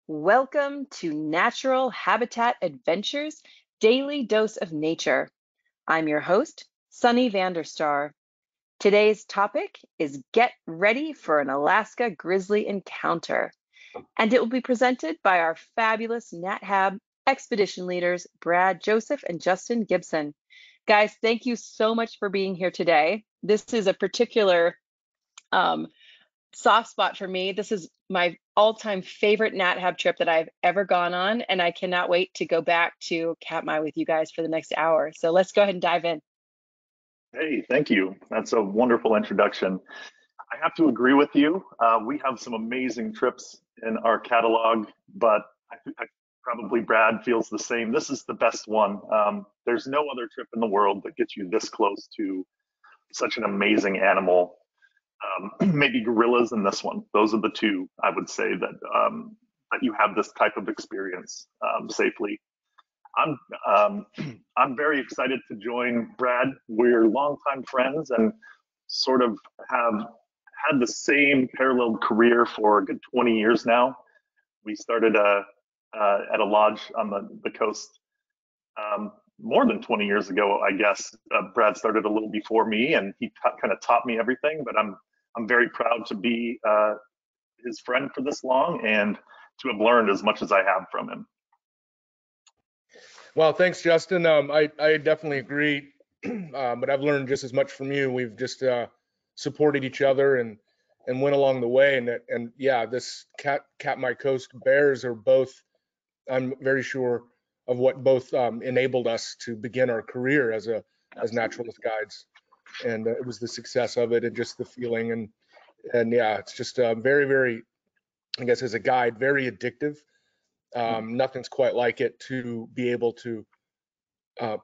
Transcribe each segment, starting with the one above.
Welcome to Natural Habitat Adventures Daily Dose of Nature. I'm your host, Sunny Vanderstar. Today's topic is Get Ready for an Alaska Grizzly Encounter, and it will be presented by our fabulous NatHab expedition leaders, Brad Joseph and Justin Gibson. Guys, thank you so much for being here today. This is a particular soft spot for me. This is my all-time favorite NatHab trip that I've ever gone on, and I cannot wait to go back to Katmai with you guys for the next hour. So let's go ahead and dive in. Hey, thank you. That's a wonderful introduction. I have to agree with you. We have some amazing trips in our catalog, but I probably Brad feels the same. This is the best one. There's no other trip in the world that gets you this close to such an amazing animal. Maybe gorillas in this one. Those are the two I would say that you have this type of experience safely. I'm very excited to join Brad. We're longtime friends and sort of have had the same parallel career for a good 20 years now. We started at a lodge on the coast more than 20 years ago, I guess. Brad started a little before me, and he kind of taught me everything. But I'm very proud to be his friend for this long and to have learned as much as I have from him. Well, thanks, Justin. I definitely agree, but I've learned just as much from you. We've just supported each other and went along the way. And yeah, this Katmai Coast bears are both, I'm very sure of what both enabled us to begin our career as naturalist guides. And it was the success of it and just the feeling. And yeah, it's just very, very, I guess as a guide, very addictive. Nothing's quite like it to be able to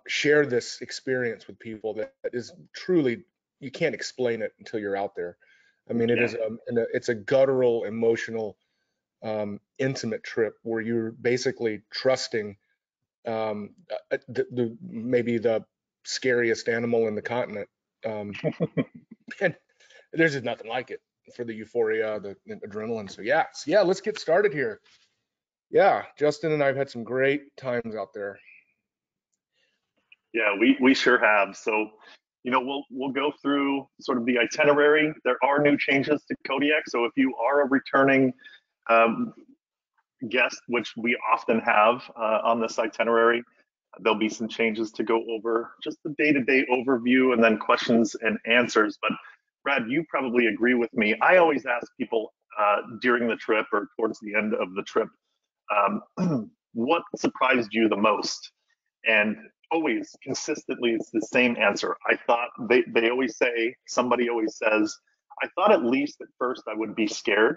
share this experience with people that is truly, you can't explain it until you're out there. I mean, it's a guttural, emotional, intimate trip where you're basically trusting maybe the scariest animal in the continent. And there's just nothing like it for the euphoria, the adrenaline. So yeah, let's get started here. Yeah, Justin and I've had some great times out there. Yeah, we sure have. So, we'll go through sort of the itinerary. There are new changes to Kodiak. So if you are a returning guest, which we often have on this itinerary, there'll be some changes to go over, just the day-to-day overview and then questions and answers. But Brad, you probably agree with me. I always ask people during the trip or towards the end of the trip, what surprised you the most? And always consistently it's the same answer. I thought they always say, somebody always says, I thought at least at first I would be scared,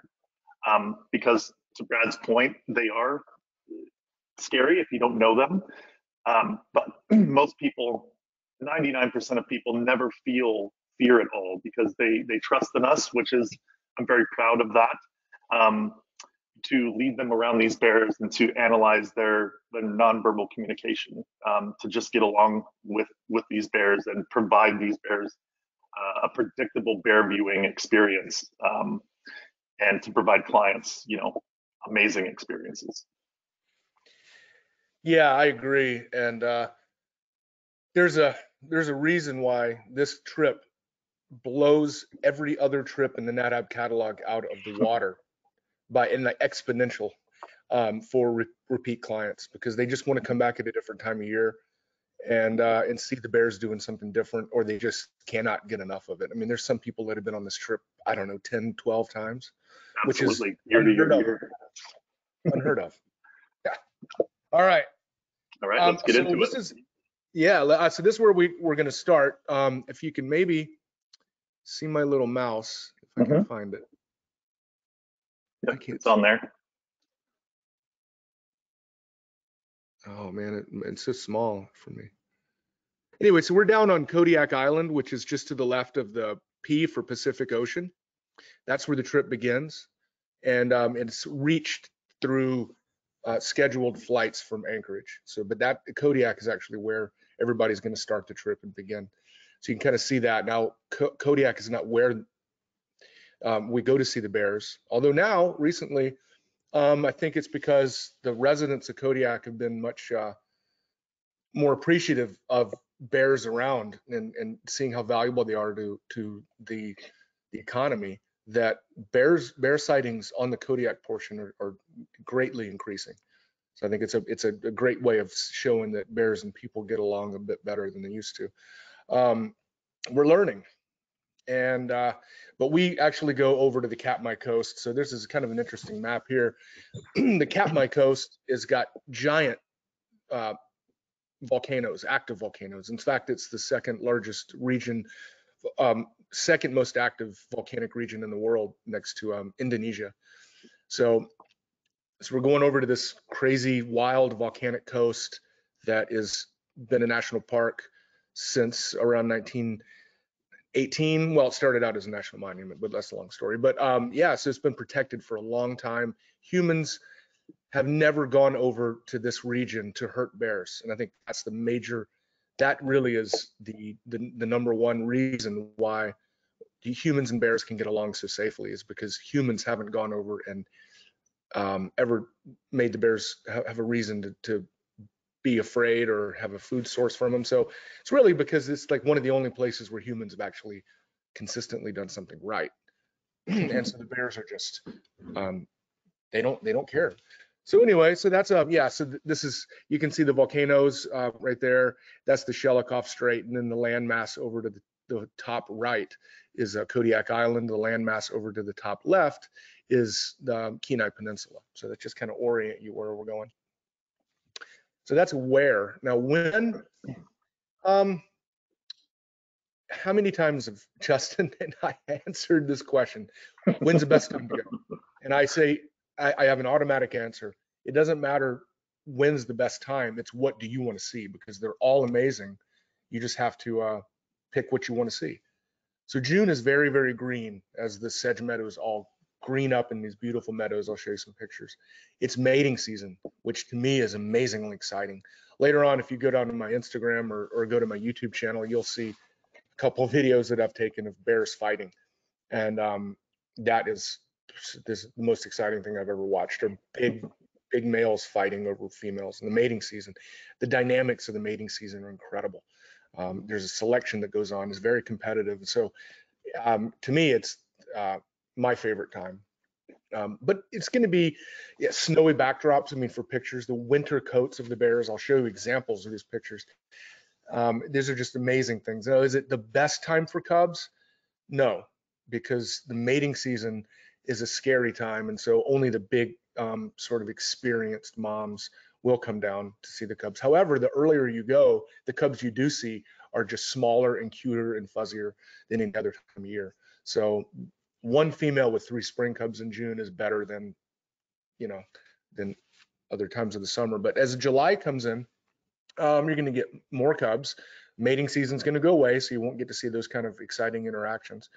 because to Brad's point, they are scary if you don't know them. But most people, 99% of people never feel fear at all because they trust in us, which is, I'm very proud of that. To lead them around these bears and to analyze their nonverbal communication, to just get along with these bears and provide these bears a predictable bear viewing experience, and to provide clients, amazing experiences. Yeah, I agree. And there's a reason why this trip blows every other trip in the NatHab catalog out of the water in the exponential for repeat clients, because they just want to come back at a different time of year and see the bears doing something different, or they just cannot get enough of it. I mean, there's some people that have been on this trip, I don't know, 10, 12 times, Absolutely. Which is unheard of. Yeah. All right. Let's get into it. So this is where we're going to start. If you can maybe see my little mouse, if I can find it. Yep, it's on there. Oh man, it's so small for me. Anyway, so we're down on Kodiak Island, which is just to the left of the P for Pacific Ocean. That's where the trip begins, and it's reached through scheduled flights from Anchorage. So, but that Kodiak is actually where everybody's going to start the trip and begin. So you can kind of see that. Now, Kodiak is not where we go to see the bears, although now recently I think it's because the residents of Kodiak have been much more appreciative of bears around and seeing how valuable they are to the economy, that bear sightings on the Kodiak portion are greatly increasing. So I think it's a great way of showing that bears and people get along a bit better than they used to. We're learning, and but we actually go over to the Katmai coast. So this is kind of an interesting map here. The Katmai coast has got giant volcanoes, active volcanoes. In fact, it's the second largest region, second most active volcanic region in the world, next to Indonesia. So we're going over to this crazy, wild volcanic coast that has been a national park since around 1918. Well, it started out as a national monument, but that's a long story. But yeah, so it's been protected for a long time. Humans have never gone over to this region to hurt bears, and I think that's the major. That really is the number one reason why humans and bears can get along so safely, is because humans haven't gone over and ever made the bears have a reason to be afraid or have a food source from them. So it's really because it's like one of the only places where humans have actually consistently done something right. And so the bears are just they don't care. So anyway, so that's yeah. So this is, you can see the volcanoes right there. That's the Shelikof Strait, and then the landmass over to the top right is Kodiak Island. The landmass over to the top left is the Kenai Peninsula. So that just kind of orient you where we're going. So that's where. Now when, how many times have Justin and I answered this question? When's the best time to go? And I say, I have an automatic answer. It doesn't matter when's the best time. It's what do you want to see, because they're all amazing. You just have to pick what you want to see. So June is very, very green as the sedge meadows all green up in these beautiful meadows. I'll show you some pictures. It's mating season, which to me is amazingly exciting. Later on, if you go down to my Instagram or go to my YouTube channel, you'll see a couple of videos that I've taken of bears fighting. And that is the most exciting thing I've ever watched, are big males fighting over females in the mating season. The dynamics of the mating season are incredible. There's a selection that goes on, it's very competitive. So to me, it's my favorite time. But it's going to be snowy backdrops. I mean, for pictures, the winter coats of the bears, I'll show you examples of these pictures. These are just amazing things. Now, is it the best time for cubs? No, because the mating season is a scary time, and so only the big sort of experienced moms will come down to see the cubs. However, the earlier you go, the cubs you do see are just smaller and cuter and fuzzier than any other time of year. So one female with 3 spring cubs in June is better than, than other times of the summer. But as July comes in, you're going to get more cubs. Mating season's going to go away, so you won't get to see those kind of exciting interactions.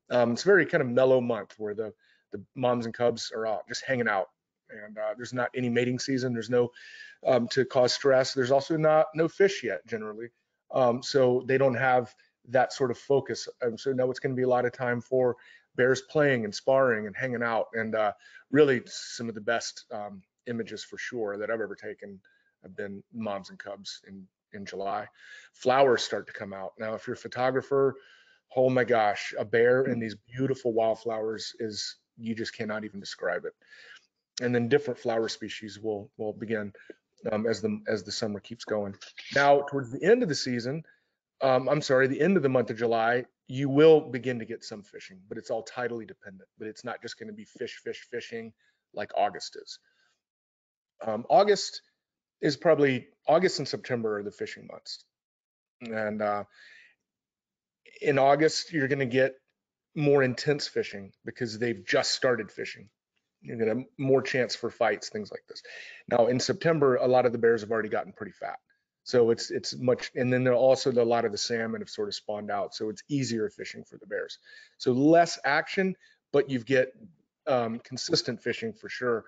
It's a very kind of mellow month where the moms and cubs are out just hanging out, and there's not any mating season. There's no to cause stress. There's also no fish yet generally, so they don't have that sort of focus. So now it's going to be a lot of time for bears playing and sparring and hanging out, and really some of the best images for sure that I've ever taken have been moms and cubs in July. Flowers start to come out. Now, if you're a photographer, oh my gosh, a bear and these beautiful wildflowers is, you just cannot even describe it. And then different flower species will begin as the summer keeps going. Now, towards the end of the season, the end of the month of July, you will begin to get some fishing, but it's all tidally dependent. But it's not just going to be fishing like August is. August and September are the fishing months, and in August you're going to get more intense fishing because they've just started fishing. You're going to have more chance for fights, things like this. Now in September, a lot of the bears have already gotten pretty fat, so it's much, and then a lot of the salmon have sort of spawned out, so it's easier fishing for the bears. So less action, but you get consistent fishing for sure.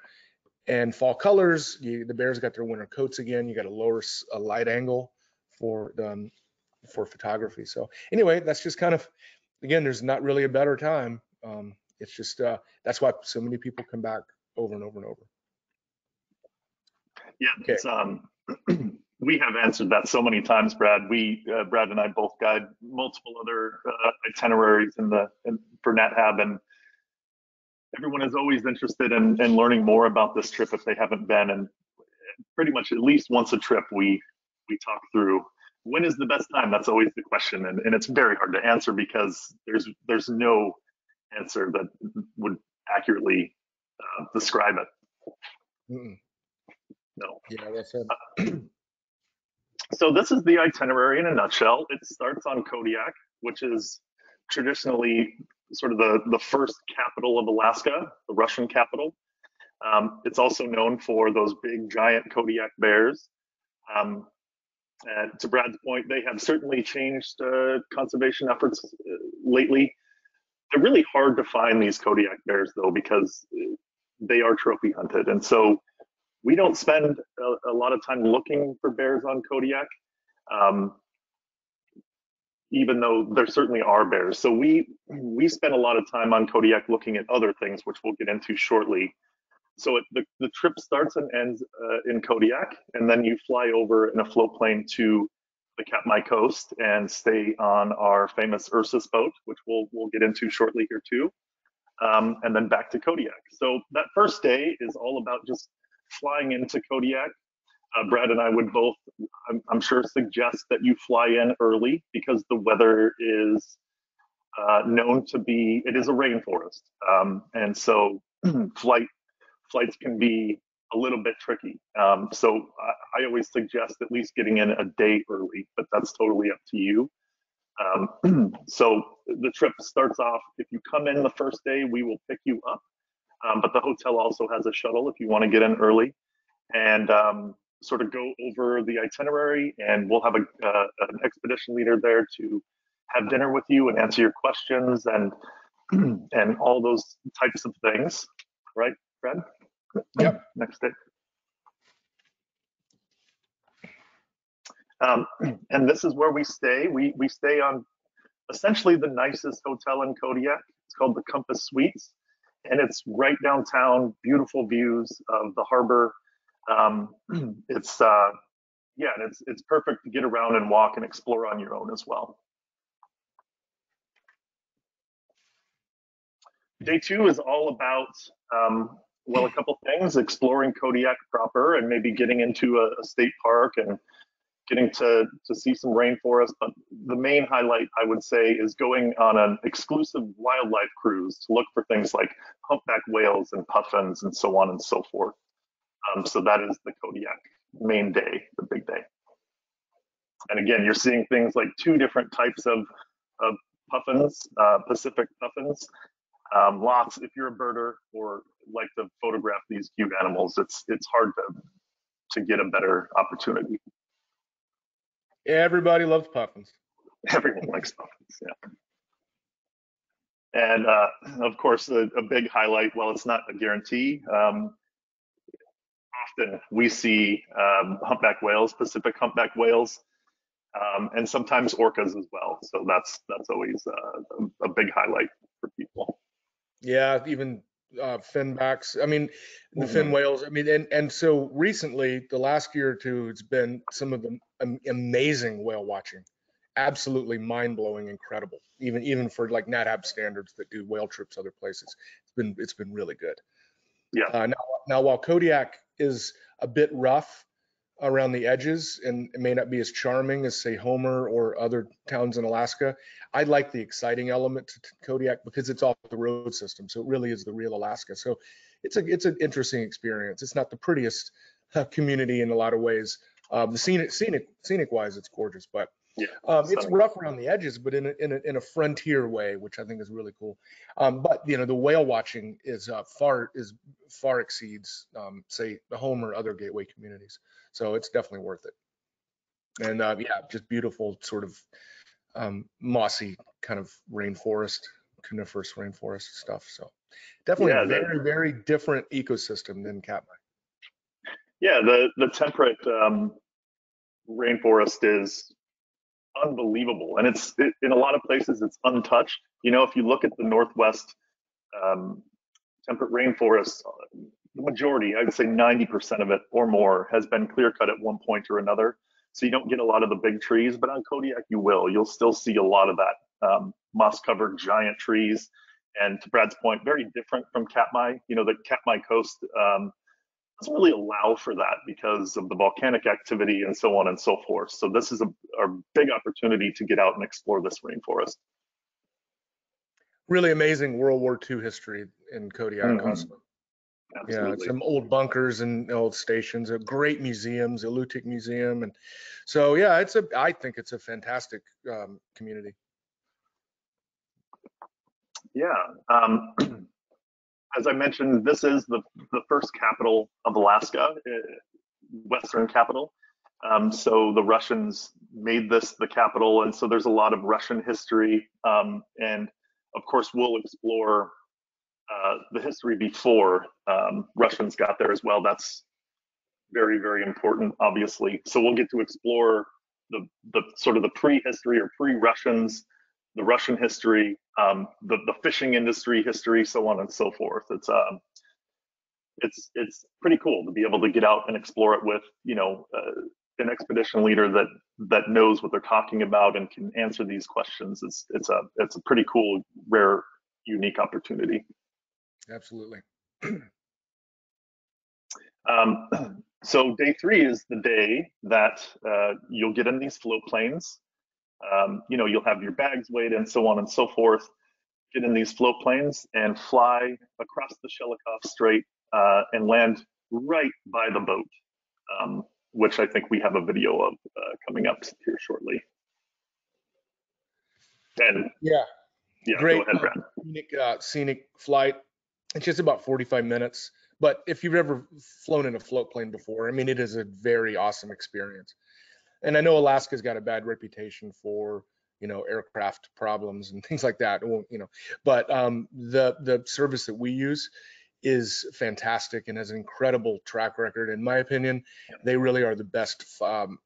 And fall colors, the bears got their winter coats again. You got a light angle for photography. So anyway, that's just kind of, again, there's not really a better time. It's just that's why so many people come back over and over and over. Yeah, Okay. it's, we have answered that so many times, Brad. Brad and I both guide multiple other itineraries for NatHab, and everyone is always interested in learning more about this trip if they haven't been. And pretty much at least once a trip, we talk through when is the best time. That's always the question, and it's very hard to answer because there's no answer that would accurately describe it. Mm-mm. No. Yeah, well said. So this is the itinerary in a nutshell. It starts on Kodiak, which is traditionally sort of the first capital of Alaska, the Russian capital. It's also known for those big giant Kodiak bears. And to Brad's point, they have certainly changed conservation efforts lately. They're really hard to find, these Kodiak bears, though, because they are trophy hunted. And so we don't spend a lot of time looking for bears on Kodiak, even though there certainly are bears. So we spend a lot of time on Kodiak looking at other things, which we'll get into shortly. So the trip starts and ends in Kodiak, and then you fly over in a float plane to the Katmai coast and stay on our famous Ursus boat, which we'll get into shortly here too, and then back to Kodiak. So that first day is all about just flying into Kodiak. Brad and I would both, I'm sure, suggest that you fly in early because the weather is known to be, it is a rainforest, and so flights can be a little bit tricky. So I always suggest at least getting in a day early, but that's totally up to you. So the trip starts off, if you come in the first day, we will pick you up. But the hotel also has a shuttle if you want to get in early and sort of go over the itinerary, and we'll have an expedition leader there to have dinner with you and answer your questions and all those types of things. Right, Brad? Yep. Next day. And this is where we stay. We stay on essentially the nicest hotel in Kodiak. It's called the Compass Suites, and it's right downtown. Beautiful views of the harbor. It's perfect to get around and walk and explore on your own as well. Day two is all about a couple things: exploring Kodiak proper, and maybe getting into a state park and getting to see some rainforest. But the main highlight, I would say, is going on an exclusive wildlife cruise to look for things like humpback whales and puffins and so on and so forth. So that is the Kodiak main day, the big day. And again, you're seeing things like two different types of puffins, Pacific puffins. Lots, if you're a birder or like to photograph these cute animals, it's hard to get a better opportunity. Everybody loves puffins. Everyone likes puffins, yeah. And of course, a big highlight, while it's not a guarantee, often we see humpback whales, Pacific humpback whales, and sometimes orcas as well. So that's always a big highlight for people. Yeah, even finbacks. I mean, the fin whales. I mean, and so recently, the last year or two, it's been some of the amazing whale watching, absolutely mind-blowing, incredible. Even for like NatHab standards that do whale trips other places, it's been really good. Yeah. Now, while Kodiak is a bit rough around the edges and it may not be as charming as, say, Homer or other towns in Alaska, I like the exciting element to Kodiak because it's off the road system. So it really is the real Alaska. So it's an interesting experience. It's not the prettiest community in a lot of ways. The scenic wise, it's gorgeous, but it's rough around the edges, but in a frontier way, which I think is really cool. But the whale watching is far exceeds say the home or other gateway communities. So it's definitely worth it. And just beautiful sort of mossy kind of rainforest, coniferous rainforest stuff. So definitely a very, very different ecosystem than Katmai. Yeah, the temperate rainforest is unbelievable, and in a lot of places it's untouched. If you look at the Northwest temperate rainforest, the majority, I would say 90% of it or more, has been clear cut at one point or another. So you don't get a lot of the big trees, but on Kodiak you will. You'll still see a lot of that moss-covered giant trees. And to Brad's point, very different from Katmai. You know, the Katmai coast doesn't really allow for that because of the volcanic activity and so on and so forth. So this is a big opportunity to get out and explore this rainforest. Really amazing World War II history in Kodiak also. Absolutely. Yeah, some old bunkers and old stations, great museums, the Lutic Museum, and so yeah, I think it's a fantastic community. Yeah, as I mentioned, this is the first capital of Alaska, Western capital. So the Russians made this the capital, and so there's a lot of Russian history, and of course we'll explore the history before Russians got there as well. That's very, very important, obviously. So we'll get to explore the sort of the prehistory or pre-Russians, the Russian history, the fishing industry history, so on and so forth. It's pretty cool to be able to get out and explore it with, you know, an expedition leader that knows what they're talking about and can answer these questions. It's a pretty cool, rare, unique opportunity. Absolutely. So day 3 is the day that you'll get in these float planes. You know, you'll have your bags weighed and so on and so forth. Get in these float planes and fly across the Shelikof Strait and land right by the boat, which I think we have a video of coming up here shortly. And yeah, great, go ahead, Brad. scenic flight. It's just about 45 minutes. But if you've ever flown in a float plane before, I mean, it is a very awesome experience. And I know Alaska's got a bad reputation for, you know, aircraft problems and things like that. You know, but the service that we use is fantastic and has an incredible track record. In my opinion, they really are the best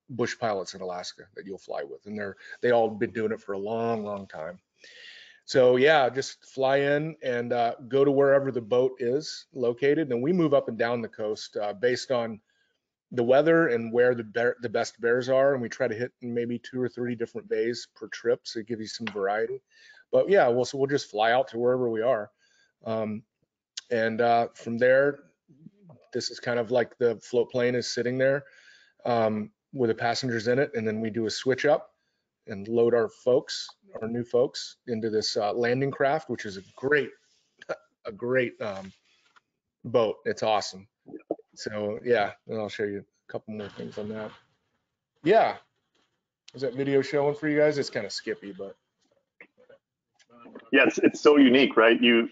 bush pilots in Alaska that you'll fly with, and they all been doing it for a long, long time. So yeah, just fly in and go to wherever the boat is located, and we move up and down the coast based on the weather and where the best bears are, and we try to hit maybe 2 or 3 different bays per trip, so it gives you some variety. But yeah, so we'll just fly out to wherever we are, and from there, this is kind of like the float plane is sitting there with the passengers in it, and then we do a switch up and load our new folks into this landing craft, which is a great boat. It's awesome. So yeah, and I'll show you a couple more things on that. Yeah, is that video showing for you guys? It's kind of skippy, but yeah, it's so unique, right? You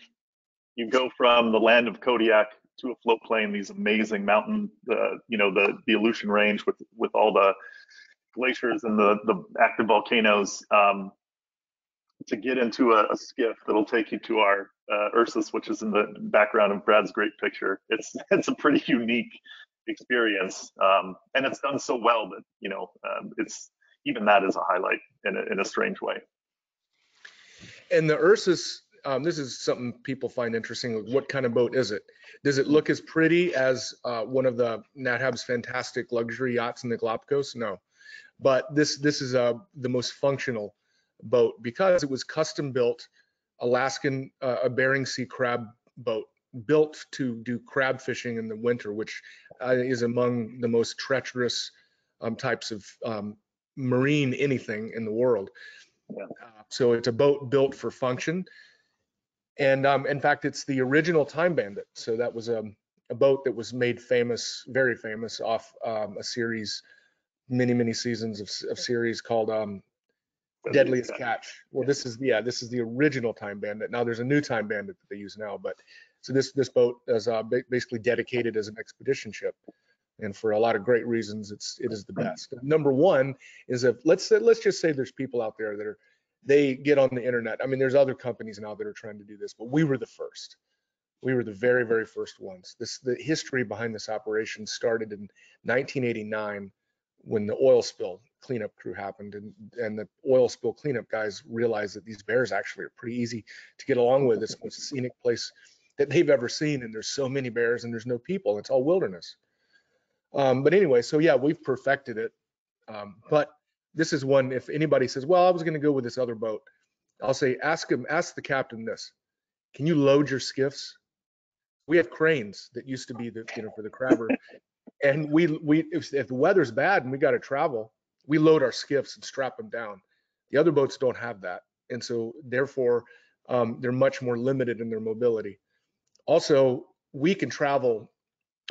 go from the land of Kodiak to a float plane, these amazing mountain, you know, the Aleutian Range with all the glaciers and the active volcanoes, to get into a skiff that'll take you to our Ursus, which is in the background of Brad's great picture. It's a pretty unique experience, and it's done so well that, you know, it's even that is a highlight in a strange way. And the Ursus, this is something people find interesting. What kind of boat is it? Does it look as pretty as one of the NatHab's fantastic luxury yachts in the Galapagos? No, but this is the most functional boat because it was custom built Alaskan a Bering Sea crab boat built to do crab fishing in the winter, which is among the most treacherous types of marine anything in the world. Yeah. So it's a boat built for function. And in fact, it's the original Time Bandit. So that was a boat that was made famous, very famous off a series, many seasons of series called Deadliest Catch. Well, this is the original Time Bandit. Now there's a new Time Bandit that they use now, but so this boat is basically dedicated as an expedition ship, and for a lot of great reasons, it is the best. Number one is if let's just say there's people out there that they get on the internet. I mean, there's other companies now that are trying to do this, but we were the first. We were the very, very first ones. The history behind this operation started in 1989 when the oil spill cleanup crew happened, and the oil spill cleanup guys realized that these bears actually are pretty easy to get along with. It's the most scenic place that they've ever seen, and there's so many bears and there's no people. It's all wilderness. But anyway, so yeah, we've perfected it. But this is one, if anybody says, well, I was going to go with this other boat, I'll say, ask the captain this. Can you load your skiffs? We have cranes that used to be for the crabber. And if the weather's bad and we got to travel, we load our skiffs and strap them down. The other boats don't have that. And so therefore, they're much more limited in their mobility. Also, we can travel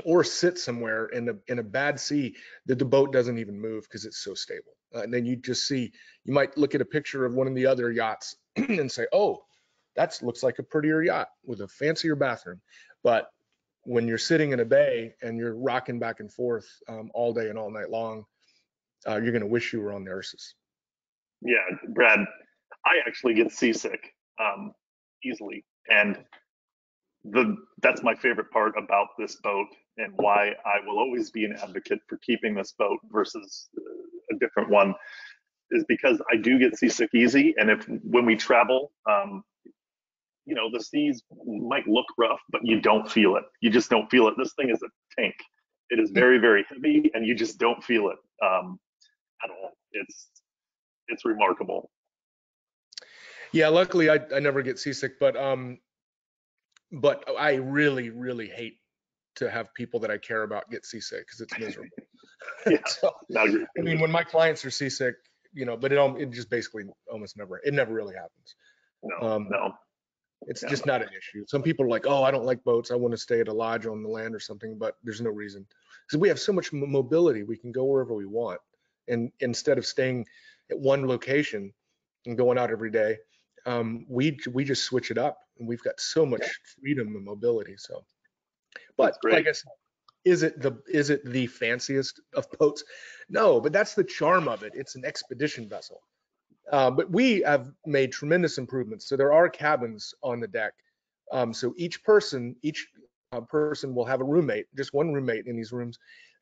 or sit somewhere in a bad sea that the boat doesn't even move because it's so stable. And then you might look at a picture of one of the other yachts and say, oh, that looks like a prettier yacht with a fancier bathroom. But when you're sitting in a bay and you're rocking back and forth all day and all night long, you're going to wish you were on the Ursus. Yeah, Brad, I actually get seasick easily, and that's my favorite part about this boat, and why I will always be an advocate for keeping this boat versus a different one, is because I do get seasick easy, and when we travel, the seas might look rough, but you don't feel it. You just don't feel it. This thing is a tank. It is very, very heavy, and you just don't feel it at all. It's remarkable. Yeah, luckily I never get seasick, but I really, really hate to have people that I care about get seasick because it's miserable. Yeah, So, I mean, when my clients are seasick, but it just basically it never really happens. No. It's just not an issue. Some people are like, oh, I don't like boats. I want to stay at a lodge on the land or something, but there's no reason. Because we have so much mobility, we can go wherever we want. And instead of staying at one location and going out every day, we just switch it up, and we've got so much freedom and mobility. So, but like I said, is it the fanciest of boats? No, but that's the charm of it. It's an expedition vessel. But we have made tremendous improvements. So there are cabins on the deck. So each person will have a roommate, just one roommate in these rooms,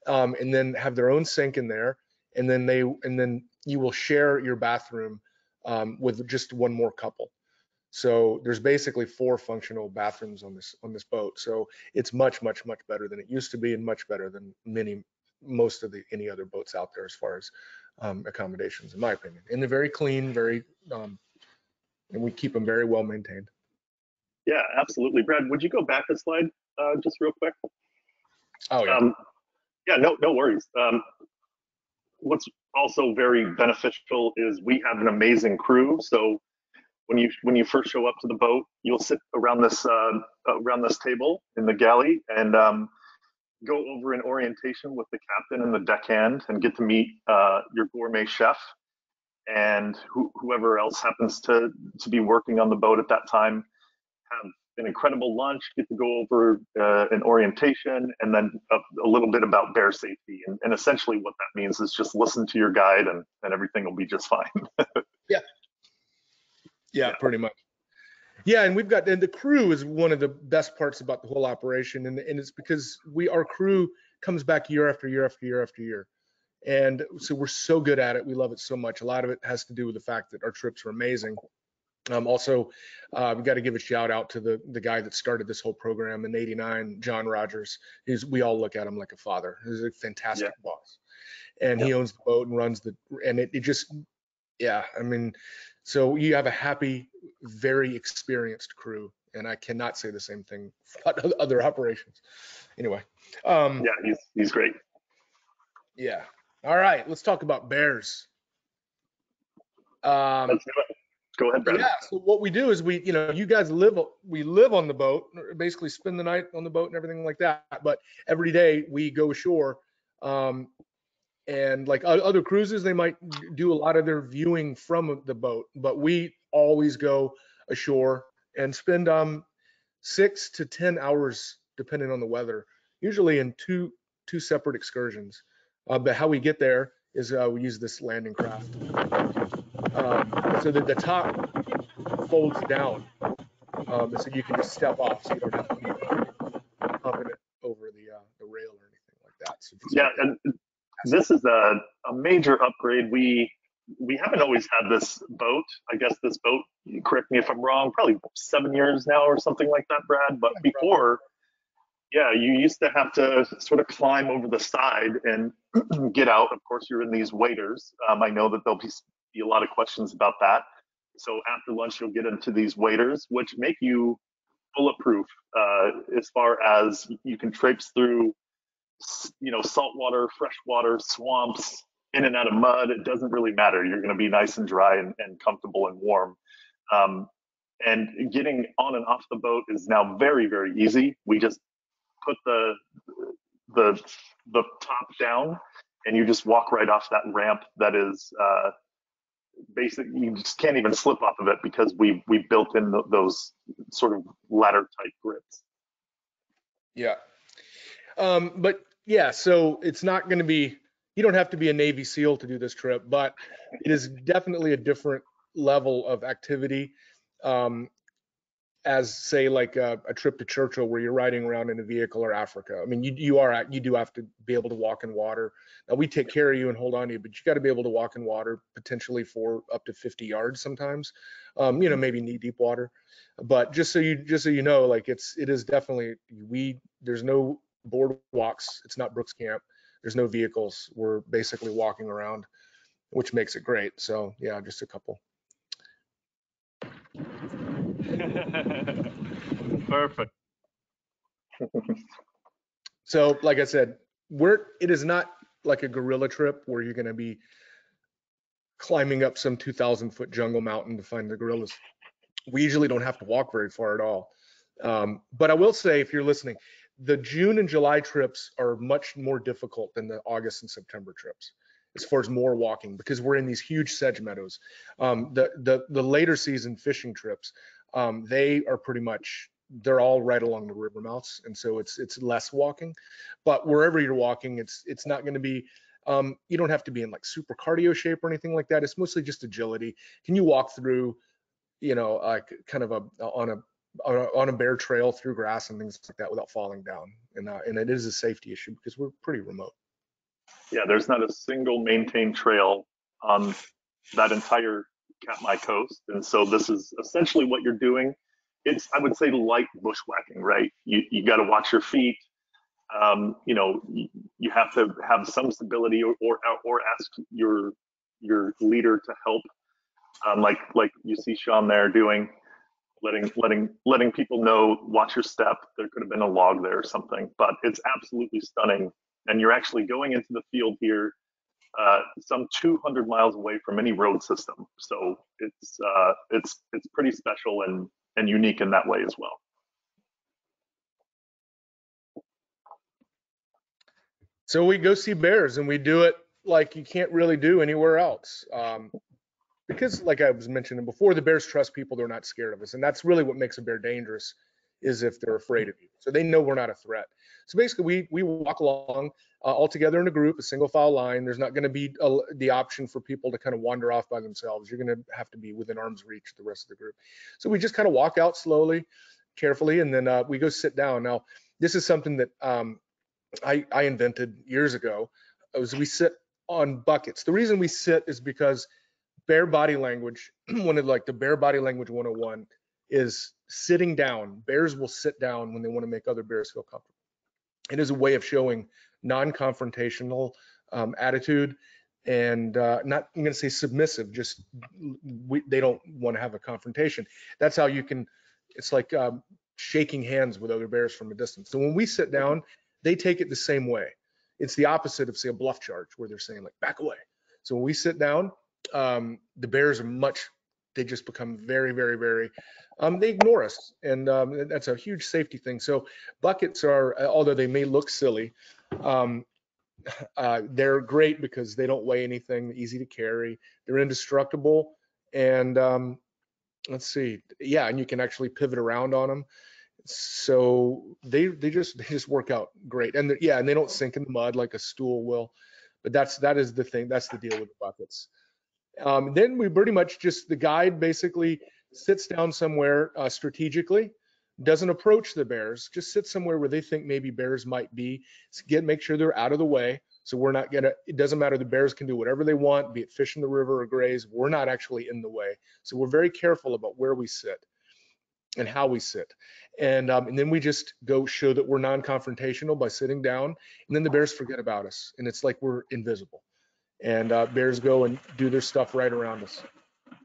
and then have their own sink in there. And then you will share your bathroom with just one more couple. So there's basically 4 functional bathrooms on this boat. So it's much, much, much better than it used to be, and much better than most of any other boats out there as far as accommodations, in my opinion. And they're very clean, and we keep them very well maintained. Yeah, absolutely. Brad, would you go back a slide just real quick? Oh yeah. Yeah, no worries. What's also very beneficial is we have an amazing crew. So when you first show up to the boat, you'll sit around this table in the galley and go over an orientation with the captain and the deckhand, and get to meet your gourmet chef and whoever else happens to be working on the boat at that time. Have an incredible lunch, get to go over an orientation, and then a little bit about bear safety. And essentially what that means is just listen to your guide, and everything will be just fine. Yeah, pretty much. Yeah, and the crew is one of the best parts about the whole operation, and it's because our crew comes back year after year after year after year. And so we're so good at it. We love it so much. A lot of it has to do with the fact that our trips are amazing. Also, we've got to give a shout out to the guy that started this whole program in '89, John Rogers. We all look at him like a father. He's a fantastic boss, and he owns the boat and runs and it just, yeah, I mean, so you have a happy, very experienced crew, and I cannot say the same thing about other operations. Anyway. Yeah, he's great. Yeah. All right, let's talk about bears. Let's do it. Go ahead, Brad. Yeah, so what we do is you guys live on the boat, basically spend the night on the boat and everything like that. But every day we go ashore, and like other cruises, they might do a lot of their viewing from the boat, but we always go ashore and spend 6 to 10 hours, depending on the weather, usually in two separate excursions. But how we get there is we use this landing craft. So that the top folds down, so you can just step off, so you don't have to be pumping it over the rail or anything like that. So yeah, and this is a major upgrade. We we haven't always had this boat. I guess this boat, correct me if I'm wrong, probably 7 years now or something like that, Brad. But before, yeah, you used to have to sort of climb over the side and get out. Of course, you're in these waders. I know that there'll be a lot of questions about that. So after lunch, you'll get into these waders, which make you bulletproof as far as you can traipse through, saltwater, freshwater, swamps, in and out of mud. It doesn't really matter. You're going to be nice and dry and comfortable and warm. And getting on and off the boat is now very, very easy. We just put the top down, and you just walk right off that ramp. That is basically, you just can't even slip off of it because we built in those sort of ladder type grips. Yeah. But yeah, so it's not going to be, you don't have to be a Navy SEAL to do this trip, but it is definitely a different level of activity. As say like a trip to Churchill where you're riding around in a vehicle, or Africa. I mean, you do have to be able to walk in water. Now we take care of you and hold on to you, but you got to be able to walk in water potentially for up to 50 yards sometimes. Maybe knee deep water. But just so you know, like it is definitely, there's no boardwalks. It's not Brooks Camp. There's no vehicles. We're basically walking around, which makes it great. So yeah, just a couple. Perfect. So, like I said, it is not like a gorilla trip where you're going to be climbing up some 2,000-foot jungle mountain to find the gorillas. We usually don't have to walk very far at all. But I will say, if you're listening, the June and July trips are much more difficult than the August and September trips, as far as more walking, because we're in these huge sedge meadows. The later season fishing trips, they are they're all right along the river mouths, and so it's less walking. But wherever you're walking, it's not going to be, you don't have to be in like super cardio shape or anything like that. It's mostly just agility. Can you walk through, like kind of on a bare trail through grass and things like that without falling down? And it is a safety issue because we're pretty remote. Yeah, there's not a single maintained trail on that entire Katmai coast, and so this is essentially what you're doing. It's, I would say, light bushwhacking, right? You got to watch your feet. You have to have some stability, or ask your leader to help, like you see Sean there doing, letting people know, watch your step. There could have been a log there or something, but it's absolutely stunning. And you're actually going into the field here, some 200 miles away from any road system. So it's pretty special and unique in that way as well. So we go see bears, and we do it like you can't really do anywhere else. Because like I was mentioning before, the bears trust people. They're not scared of us. And that's really what makes a bear dangerous, is if they're afraid of you. So they know we're not a threat. So basically we walk along all together in a group, a single file line. There's not going to be the option for people to kind of wander off by themselves. You're going to have to be within arm's reach of the rest of the group. So we just kind of walk out slowly, carefully, and then we go sit down. Now, this is something that I invented years ago. We sit on buckets. The reason we sit is because bear body language, one of like the bear body language 101 is sitting down. Bears will sit down when they want to make other bears feel comfortable. It is a way of showing non-confrontational attitude, and not, I'm going to say submissive, just they don't want to have a confrontation. That's how you can, it's like shaking hands with other bears from a distance. So when we sit down, they take it the same way. It's the opposite of, say, a bluff charge, where they're saying like, back away. So when we sit down, the bears are they just become very, very, very, they ignore us. And that's a huge safety thing. So buckets are, although they may look silly, they're great because they don't weigh anything, easy to carry. They're indestructible. And let's see. Yeah. And you can actually pivot around on them. So they just work out great. And and they don't sink in the mud like a stool will. But that is the thing. That's the deal with the buckets. Then we pretty much the guide basically sits down somewhere strategically, doesn't approach the bears, just sits somewhere where they think maybe bears might be, make sure they're out of the way So we're not gonna, it doesn't matter, the bears can do whatever they want, be it fish in the river or graze, we're not actually in the way. So we're very careful about where we sit and how we sit. And then we just go show that we're non-confrontational by sitting down, and then the bears forget about us. And it's like we're invisible. And bears go and do their stuff right around us.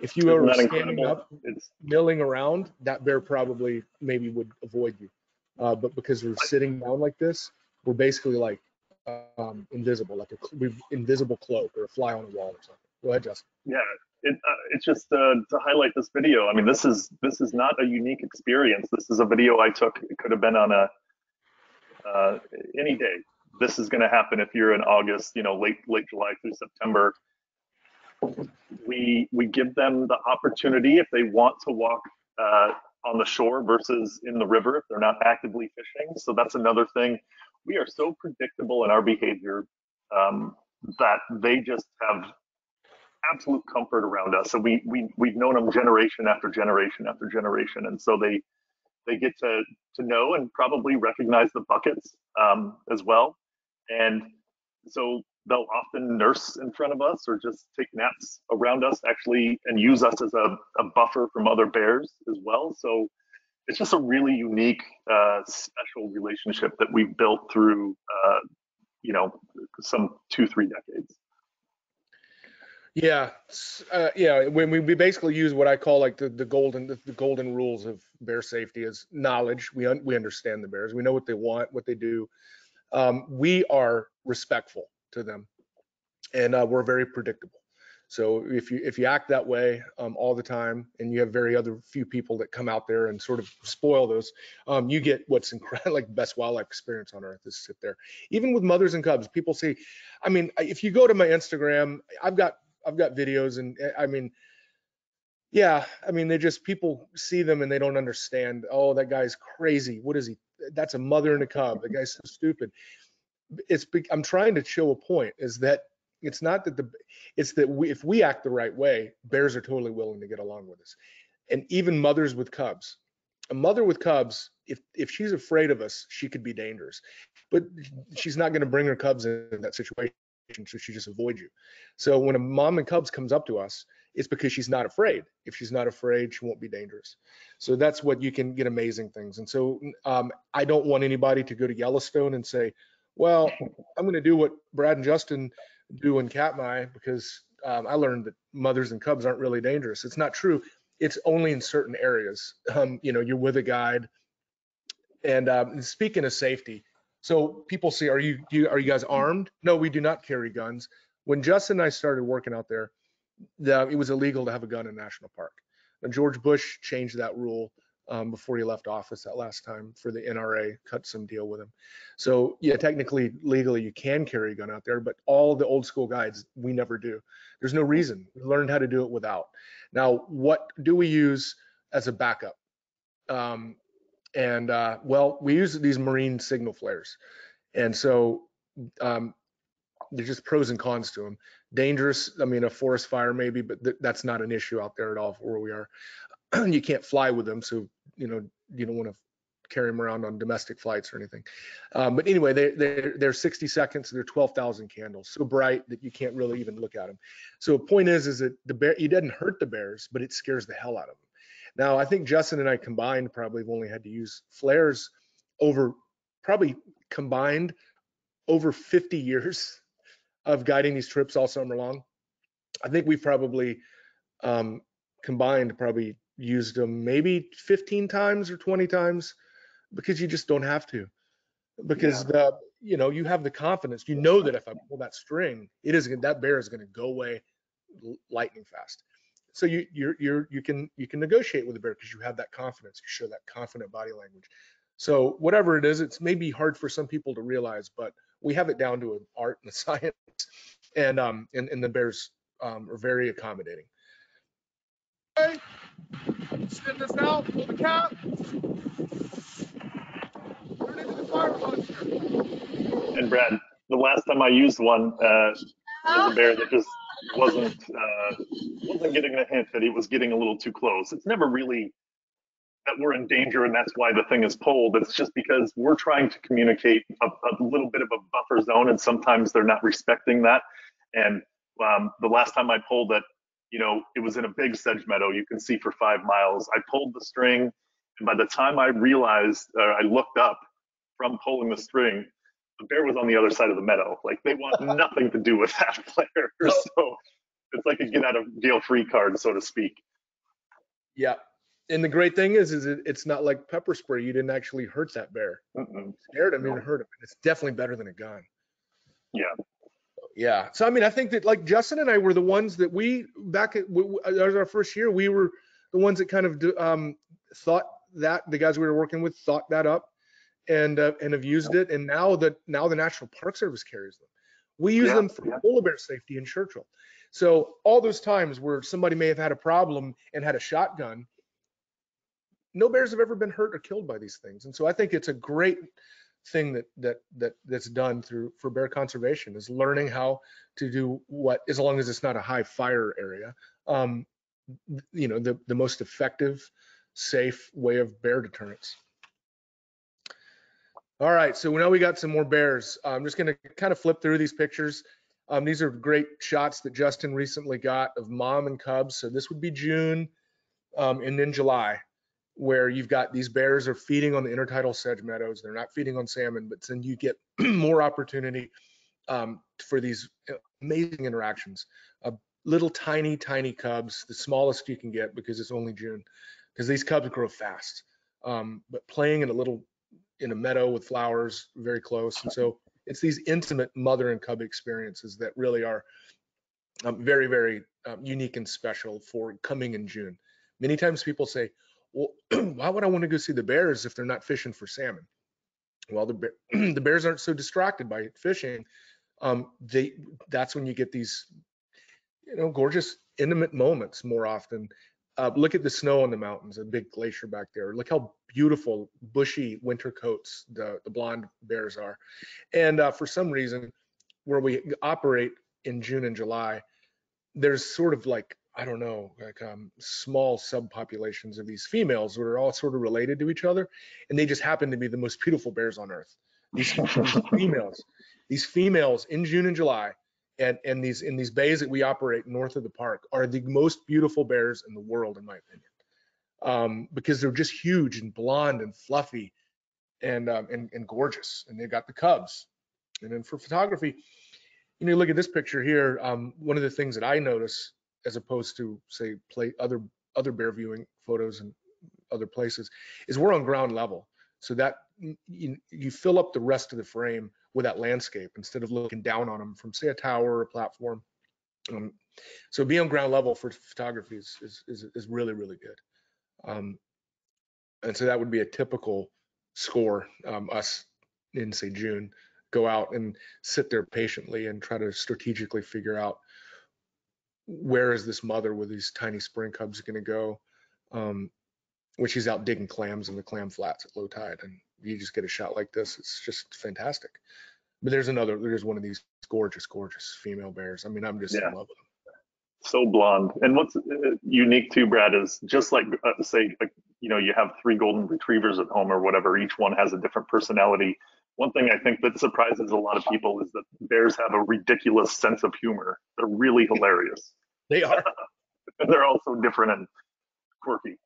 If you Isn't were that standing incredible? up, It's milling around, that bear probably maybe would avoid you. But because we're sitting down like this, we're basically like invisible, like invisible cloak or a fly on a wall or something. Go ahead, Justin. yeah. It's just to highlight this video. I mean, this is not a unique experience. This is a video I took. It could have been on a any day. This is going to happen if you're in August, late July through September. We give them the opportunity if they want to walk on the shore versus in the river if they're not actively fishing. So that's another thing. We are so predictable in our behavior that they just have absolute comfort around us. So we've known them generation after generation after generation, and so they get to know and probably recognize the buckets as well. And so they'll often nurse in front of us or just take naps around us actually and use us as a buffer from other bears as well. So it's just a really unique, special relationship that we've built through, some 2-3 decades. Yeah, yeah. When we basically use what I call like the golden rules of bear safety is knowledge. We understand the bears. We know what they want, what they do. We are respectful to them, and we're very predictable. So if you act that way all the time, and you have very other few people that come out there and sort of spoil those, you get what's incredible, like best wildlife experience on earth is sit there. Even with mothers and cubs, people say, I mean, if you go to my Instagram, I've got videos, and I mean, yeah, I mean, people see them and they don't understand. Oh, that guy's crazy. What is he? That's a mother and a cub. The guy's so stupid. I'm trying to show a point is that it's not that it's that if we act the right way, bears are totally willing to get along with us. And even mothers with cubs, a mother with cubs, if she's afraid of us, she could be dangerous, but she's not going to bring her cubs in that situation. So she just avoids you. So when a mom and cubs comes up to us, it's because she's not afraid. If she's not afraid, she won't be dangerous. So that's what you can get amazing things. And so I don't want anybody to go to Yellowstone and say, well, I'm going to do what Brad and Justin do in Katmai because I learned that mothers and cubs aren't really dangerous. It's not true. It's only in certain areas. You're with a guide. And speaking of safety, so people say, are you guys armed? No, we do not carry guns. When Justin and I started working out there, it was illegal to have a gun in national park. And George Bush changed that rule before he left office that last time for the NRA, cut some deal with him. So yeah, technically, legally, you can carry a gun out there, but all the old school guides, we never do. There's no reason. We learned how to do it without. Now, what do we use as a backup? Well, we use these marine signal flares. And so there's just pros and cons to them. Dangerous, I mean, a forest fire maybe, but that's not an issue out there at all where we are. You can't fly with them, so you don't want to carry them around on domestic flights or anything. But anyway, they're 60 seconds. They're 12,000 candles, so bright that you can't really even look at them. So the point is that the bear, it doesn't hurt the bears, but it scares the hell out of them. Now, I think Justin and I combined probably have only had to use flares probably combined over 50 years of guiding these trips all summer long. I think we've probably combined probably used them maybe 15 times or 20 times because you just don't have to. Because you have the confidence, that if I pull that string, that bear is going to go away lightning fast. So you can negotiate with the bear because you have that confidence. You show that confident body language. So whatever it is, it's maybe hard for some people to realize, but we have it down to an art and a science, and the bears are very accommodating. Okay, spin this out, pull the cap, turn into the fire monster. And Brad, the last time I used one was a bear that just wasn't getting the hint that he was getting a little too close. It's never really that we're in danger and that's why the thing is pulled. It's just because we're trying to communicate a little bit of a buffer zone, and sometimes they're not respecting that. And the last time I pulled it, it was in a big sedge meadow. You can see for 5 miles. I pulled the string, and by the time I realized, I looked up from pulling the string, the bear was on the other side of the meadow. Like, they want nothing to do with that player. So it's like a get out of jail free card, so to speak. Yeah. And the great thing is it's not like pepper spray. You didn't actually hurt that bear. Scared him, you didn't hurt him. It's definitely better than a gun. Yeah. Yeah. So, I mean, I think that, like, Justin and I were the ones that that was our first year, we were the ones that kind of thought that, the guys we were working with thought that up and have used it. And now the National Park Service carries them. We use them for polar bear safety in Churchill. So all those times where somebody may have had a problem and had a shotgun, no bears have ever been hurt or killed by these things. And so I think it's a great thing that's done for bear conservation, is learning how to do what, as long as it's not a high fire area, the most effective, safe way of bear deterrence. All right, so now we got some more bears. I'm just going to kind of flip through these pictures. These are great shots that Justin recently got of mom and cubs. So this would be June, and then July, where you've got these bears are feeding on the intertidal sedge meadows. They're not feeding on salmon, but then you get more opportunity for these amazing interactions. Little tiny cubs, the smallest you can get because it's only June, because these cubs grow fast. But playing in a meadow with flowers very close. And so it's these intimate mother and cub experiences that really are very, very unique and special for coming in June. Many times people say, well, why would I want to go see the bears if they're not fishing for salmon? Well, the bears aren't so distracted by fishing. That's when you get these, gorgeous, intimate moments more often. Look at the snow on the mountains, a big glacier back there. Look how beautiful, bushy winter coats the blonde bears are. And for some reason, where we operate in June and July, there's sort of like, I don't know, like small subpopulations of these females who are all sort of related to each other, and they just happen to be the most beautiful bears on earth. These females in June and July, and in these bays that we operate north of the park, are the most beautiful bears in the world, in my opinion, because they're just huge and blonde and fluffy and gorgeous, and they've got the cubs. And then for photography, look at this picture here. One of the things that I notice, as opposed to, say, other bear viewing photos in other places, is we're on ground level, so that you fill up the rest of the frame with that landscape instead of looking down on them from, say, a tower or a platform. So being on ground level for photography is really, really good. And so that would be a typical score. Us in, say, June, go out and sit there patiently and try to strategically figure out, where is this mother with these tiny spring cubs going to go, when she's out digging clams in the clam flats at low tide, and you just get a shot like this. It's just fantastic. But there's one of these gorgeous female bears. I mean, I'm just in love with them. So blonde. And what's unique too, Brad, is just like, say, like, you have 3 golden retrievers at home or whatever, each one has a different personality. One thing I think that surprises a lot of people is that bears have a ridiculous sense of humor. They're really hilarious. They are. And they're also different and quirky.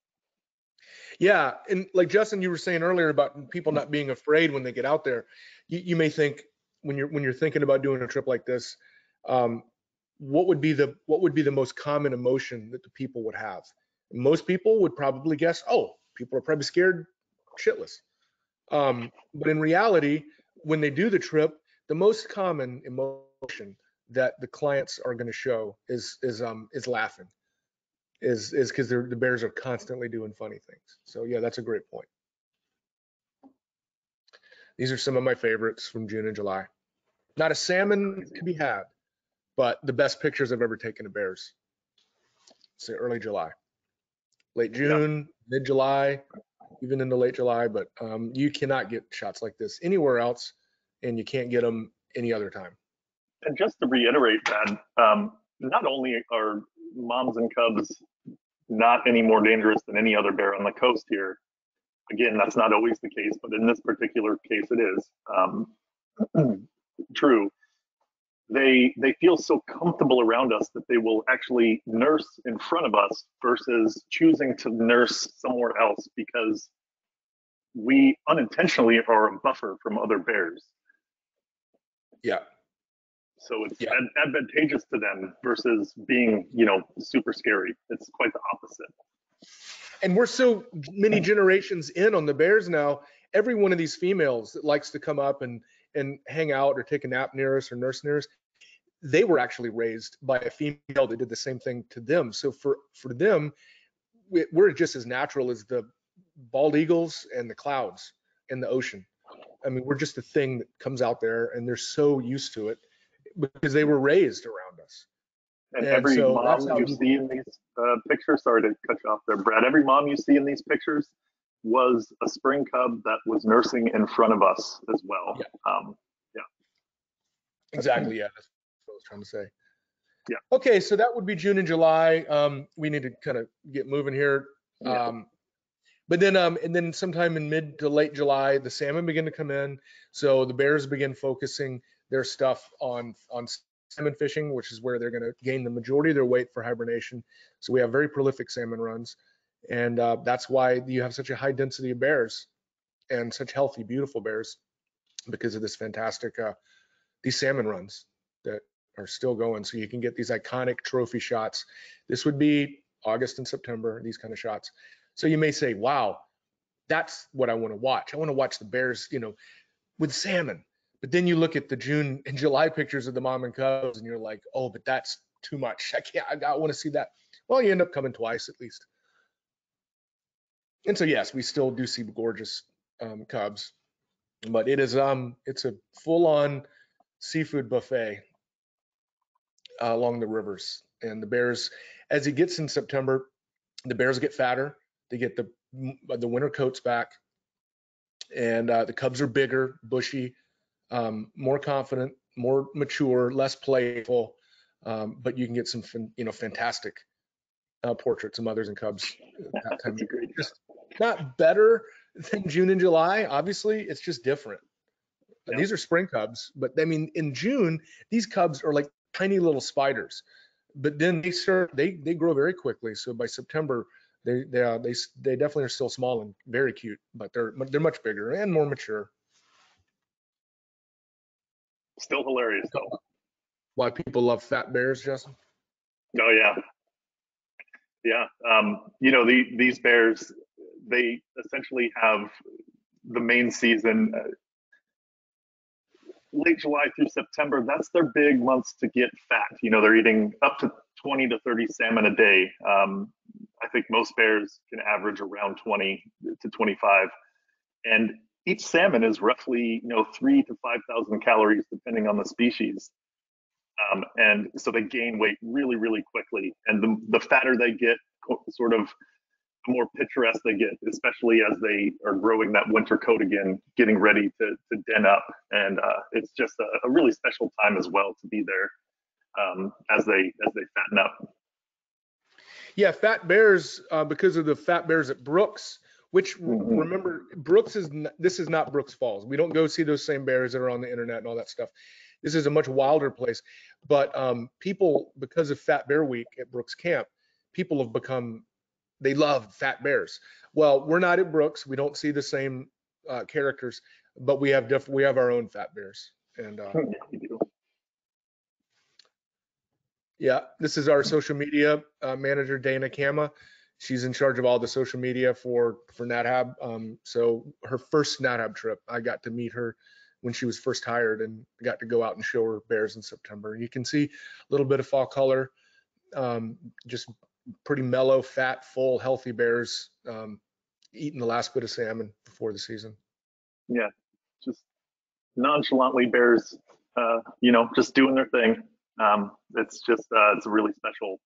Yeah, and like Justin, you were saying earlier about people not being afraid when they get out there. You may think, when you're thinking about doing a trip like this, what would be the most common emotion that the people would have? Most people would probably guess, oh, people are probably scared shitless. But in reality, when they do the trip, the most common emotion that the clients are going to show is laughing, is because the bears are constantly doing funny things. So yeah, that's a great point. These are some of my favorites from June and July. Not a salmon to be had, but the best pictures I've ever taken of bears. Say early July, late June, mid-July, even into late July. But you cannot get shots like this anywhere else, and you can't get them any other time. And just to reiterate, Brad, not only are moms and cubs not any more dangerous than any other bear on the coast here, Again, that's not always the case, but in this particular case, it is true. They feel so comfortable around us that they will actually nurse in front of us versus choosing to nurse somewhere else because we unintentionally are a buffer from other bears. Yeah. So it's Yeah. advantageous to them versus being, super scary. It's quite the opposite. And we're so many generations in on the bears now. Every one of these females that likes to come up and hang out or take a nap near us or nurse near us, they were actually raised by a female that did the same thing to them. So for them, we're just as natural as the bald eagles and the clouds in the ocean. I mean, we're just a thing that comes out there, and they're so used to it because they were raised around us. And And every so that's mom how you see in these pictures, sorry to cut you off there, Brad, every mom you see in these pictures was a spring cub that was nursing in front of us as well. Yeah. Yeah. Exactly. Yeah. That's what I was trying to say. Yeah. Okay. So that would be June and July. We need to kind of get moving here. Yeah. But then, and then sometime in mid to late July, the salmon begin to come in. So the bears begin focusing their stuff on salmon fishing, which is where they're going to gain the majority of their weight for hibernation. So we have very prolific salmon runs, and that's why you have such a high density of bears and such healthy, beautiful bears because of this fantastic these salmon runs that are still going. So you can get these iconic trophy shots. This would be August and September, these kind of shots. So you may say, wow, that's what I want to watch. I want to watch the bears, with salmon. But then you look at the June and July pictures of the mom and cubs and you're like, oh, but that's too much. I want to see that. Well, you end up coming twice at least. And so, yes, we still do see gorgeous cubs, but it's a full on seafood buffet along the rivers. And the bears, as it gets in September, the bears get fatter. They get the winter coats back, and the cubs are bigger, bushy, more confident, more mature, less playful. But you can get some, fantastic portraits of mothers and cubs at that time. Just not better than June and July. Obviously, it's just different. Yeah. These are spring cubs, but I mean, in June, these cubs are like tiny little spiders. But then they grow very quickly. So by September, they definitely are still small and very cute, but they're much bigger and more mature. Still hilarious though. Why people love fat bears, Justin? Oh yeah. Yeah. These bears, they essentially have the main season, late July through September. That's their big months to get fat. They're eating up to 20 to 30 salmon a day. I think most bears can average around 20 to 25. And each salmon is roughly, 3,000 to 5,000 calories, depending on the species. And so they gain weight really, really quickly. And the fatter they get, sort of the more picturesque they get, especially as they are growing that winter coat again, getting ready to den up. And it's just a really special time as well to be there as they fatten up. Yeah, fat bears, because of the fat bears at Brooks, which remember, this is not Brooks Falls. We don't go see those same bears that are on the internet and all that stuff. This is a much wilder place. But people, because of Fat Bear Week at Brooks Camp, people have they love fat bears. Well, we're not at Brooks. We don't see the same characters, but we have our own fat bears. And yeah, this is our social media manager, Dana Kama. She's in charge of all the social media for NatHab. So her first NatHab trip, I got to meet her when she was first hired and got to go out and show her bears in September. And you can see a little bit of fall color, just pretty mellow, fat, full, healthy bears eating the last bit of salmon before the season. Yeah, just nonchalantly bears, just doing their thing. It's just it's a really special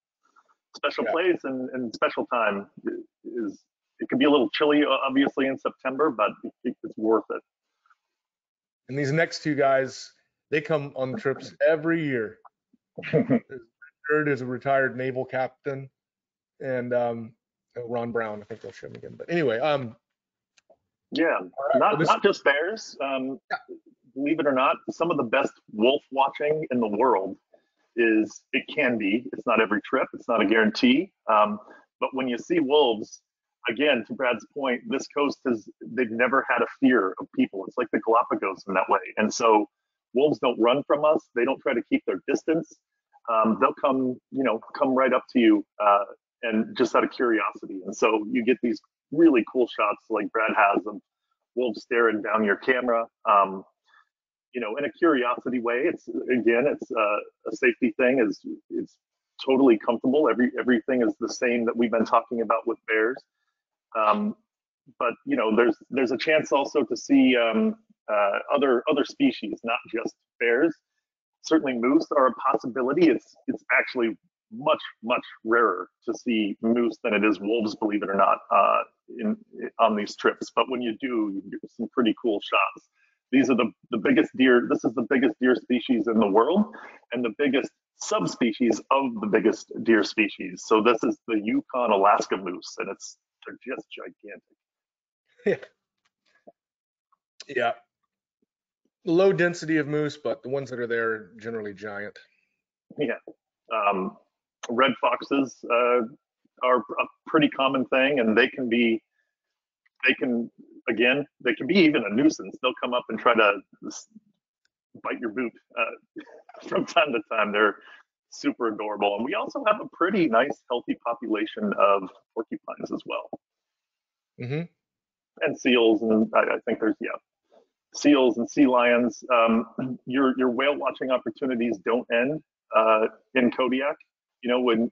place and special time. It can be a little chilly, obviously, in September, but it's worth it. And these next two guys, they come on trips every year. Third is a retired naval captain, and Ron Brown. I think they'll show him again. But anyway, Yeah, Well, not just bears. Believe it or not, some of the best wolf watching in the world is, it can be. It's not every trip. It's not a guarantee. But when you see wolves, again, to Brad's point, this coast they've never had a fear of people. It's like the Galapagos in that way. And so wolves don't run from us. They don't try to keep their distance. They'll come right up to you, and just out of curiosity. And so you get these really cool shots like Brad has of wolves staring down your camera. In a curiosity way. It's a safety thing. It's totally comfortable. Everything is the same that we've been talking about with bears. But there's a chance also to see other species, not just bears. Certainly, moose are a possibility. It's actually much rarer to see moose than it is wolves, believe it or not, on these trips. But when you do, you get some pretty cool shots. These are the biggest deer. This is the biggest deer species in the world, and the biggest subspecies of the biggest deer species. So this is the Yukon Alaska moose, and they're just gigantic. Yeah. Low density of moose, but the ones that are there are generally giant. Yeah. Red foxes are a pretty common thing, and they can be even a nuisance. They'll come up and try to bite your boot from time to time. They're super adorable. And we also have a pretty nice, healthy population of porcupines as well. Mm-hmm. And seals, and I think there's, seals and sea lions. Your whale watching opportunities don't end in Kodiak. When